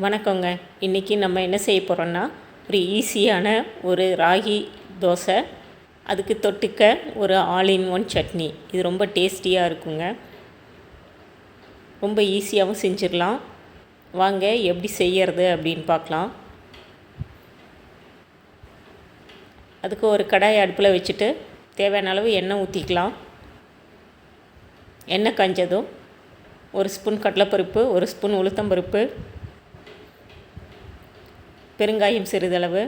வணக்கங்க. இன்றைக்கி நம்ம என்ன செய்ய போகிறோன்னா, ஒரு ஈஸியான ஒரு ராகி தோசை, அதுக்கு தொட்டுக்க ஒரு ஆல் இன் ஒன் சட்னி. இது ரொம்ப டேஸ்டியாக இருக்குங்க. ரொம்ப ஈஸியாகவும் செஞ்சிடலாம். வாங்க எப்படி செய்யறது அப்படின்னு பார்க்கலாம். அதுக்கு ஒரு கடாய் அடுப்பில் வச்சுட்டு தேவையான அளவு எண்ணெய் ஊற்றிக்கலாம். எண்ணெய் காஞ்சதும் ஒரு ஸ்பூன் கடலைப்பருப்பு, ஒரு ஸ்பூன் உளுத்தம்பருப்பு, பெருங்காயம் சிறிதளவு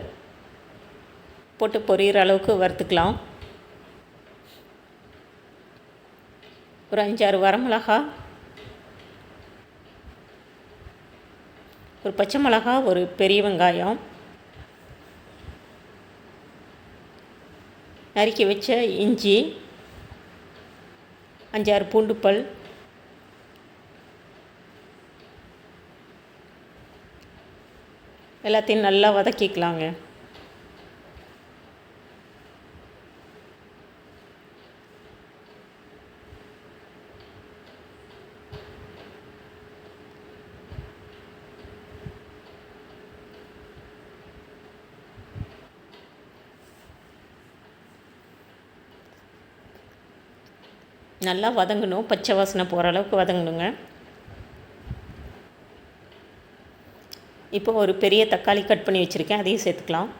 போட்டு பொரியிற அளவுக்கு வறுத்துக்கலாம். ஒரு 5-6 வரமிளகா, ஒரு பச்சை மிளகா, ஒரு பெரிய வெங்காயம், நறுக்கி வச்ச இஞ்சி, 5-6 பூண்டு பல், எல்லாத்தையும் நல்லா வதக்கிக்கலாங்க. நல்லா வதங்கணும், பச்சை வாசனை போகிற அளவுக்கு வதங்கணுங்க. இப்போ ஒரு பெரிய தக்காளி கட் பண்ணி வச்சுருக்கேன், அதையும் சேர்த்துக்கலாம்.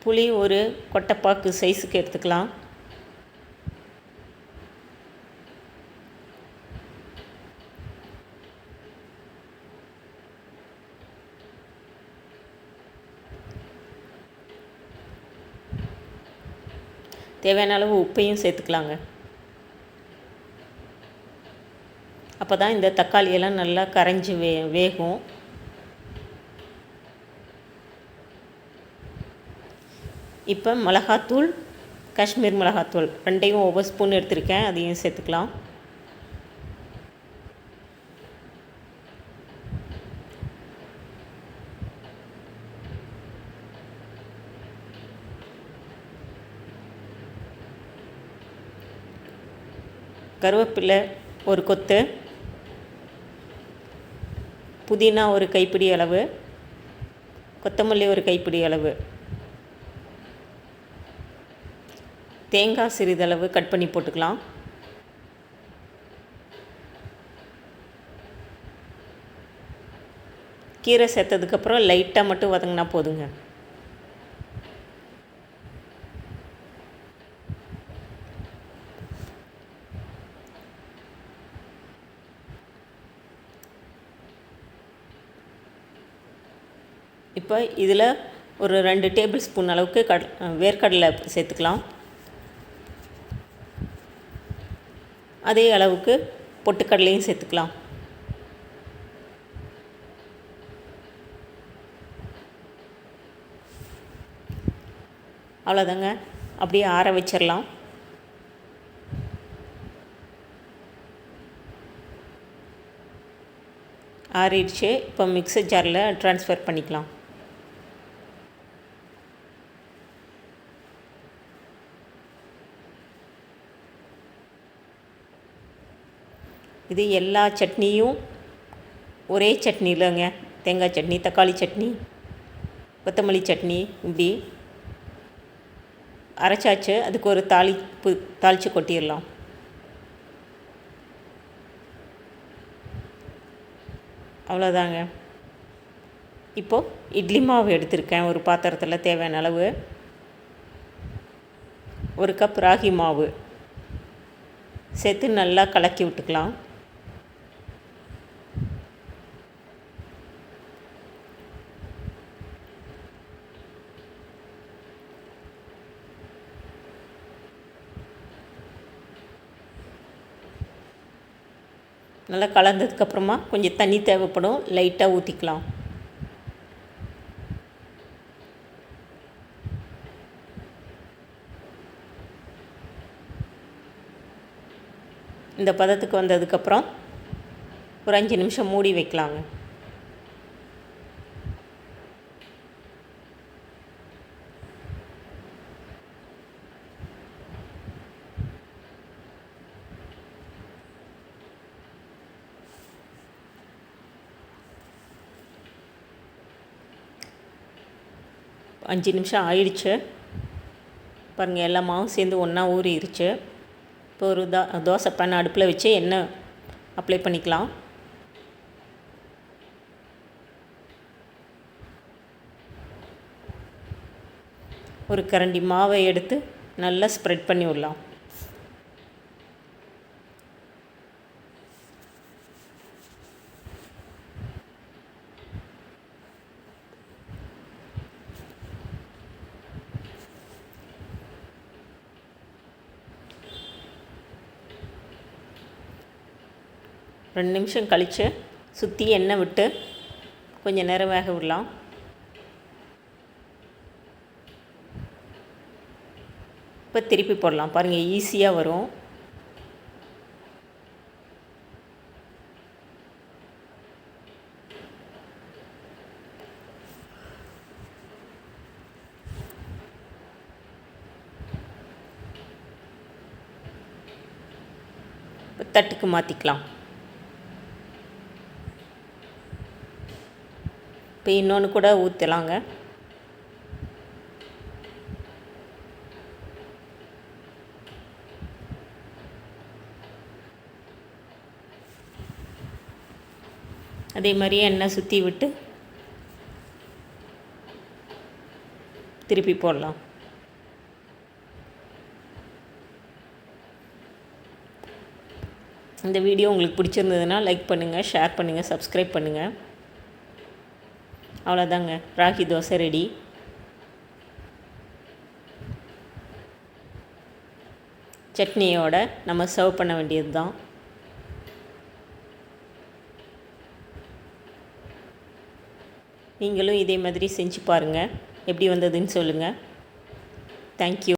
புளி ஒரு கொட்டைப்பாக்கு சைஸுக்கு எடுத்துக்கலாம். தேவையான அளவு உப்பையும் சேர்த்துக்கலாங்க. அப்போ தான் இந்த தக்காளியெல்லாம் நல்லா கரைஞ்சி வேகும். இப்போ மிளகாத்தூள், காஷ்மீர் மிளகாத்தூள் ரெண்டையும் ஒவ்வொரு ஸ்பூன் எடுத்திருக்கேன், அதையும் சேர்த்துக்கலாம். கருவேப்பிலை ஒரு கொத்து, புதினா ஒரு கைப்பிடி அளவு, கொத்தமல்லி ஒரு கைப்பிடி அளவு, தேங்காய் சிறிதளவு கட் பண்ணி போட்டுக்கலாம். கீரை சேர்த்ததுக்கப்புறம் லைட்டாக மட்டும் வதங்கினா போதுங்க. இப்போ இதில் ஒரு 2 டேபிள் ஸ்பூன் அளவுக்கு வேர்க்கடலை சேர்த்துக்கலாம். அதே அளவுக்கு பொட்டுக்கடலையும் சேர்த்துக்கலாம். அவ்வளோதாங்க, அப்படியே ஆற வச்சிடலாம். ஆறிடுச்சு. இப்போ மிக்ஸர் ஜாரில் ட்ரான்ஸ்ஃபர் பண்ணிக்கலாம். இது எல்லா சட்னியும் ஒரே சட்னி இல்லைங்க. தேங்காய் சட்னி, தக்காளி சட்னி, கொத்தமல்லி சட்னி, இப்படி அரைச்சாச்சு. அதுக்கு ஒரு தாளித்து கொட்டிடலாம். அவ்வளோதாங்க. இப்போது இட்லி மாவு எடுத்திருக்கேன் ஒரு பாத்திரத்தில். தேவையான அளவு 1 கப் ராகி மாவு சேர்த்து நல்லா கலக்கி விட்டுக்கலாம். நல்லா கலந்ததுக்கப்புறமா கொஞ்சம் தண்ணி தேவைப்படும், லைட்டாக ஊற்றிக்கலாம். இந்த பதத்துக்கு வந்ததுக்கப்புறம் ஒரு 5 நிமிஷம் மூடி வைக்கலாங்க. 5 நிமிஷம் ஆயிடுச்சு பாருங்கள். எல்லா மாவும் சேர்ந்து ஒன்றா ஊறிடுச்சு. இப்போ ஒரு தோசை பேன் அடுப்பில் வச்சு எண்ணெய் அப்ளை பண்ணிக்கலாம். ஒரு கரண்டி மாவை எடுத்து நல்லா ஸ்ப்ரெட் பண்ணி விடலாம். ரெண்டு நிமிஷம் கழித்து சுற்றி எண்ணெய் விட்டு கொஞ்சம் நேரம் வேக விடலாம். இப்போ திருப்பி போடலாம். பாருங்கள், ஈஸியாக வரும். தட்டுக்கு மாற்றிக்கலாம். இப்போ இன்னொன்று கூட ஊற்றலாங்க. அதே மாதிரியே எண்ணெய் சுற்றி விட்டு திருப்பி போடலாம். இந்த வீடியோ உங்களுக்கு பிடிச்சிருந்ததுன்னா லைக் பண்ணுங்கள், ஷேர் பண்ணுங்கள், சப்ஸ்கிரைப் பண்ணுங்கள். அவ்வளோதாங்க, ராகி தோசை ரெடி. சட்னியோட நம்ம சர்வ் பண்ண வேண்டியது தான். நீங்களும் இதே மாதிரி செஞ்சு பாருங்கள். எப்படி வந்ததுன்னு சொல்லுங்கள். தேங்க்யூ.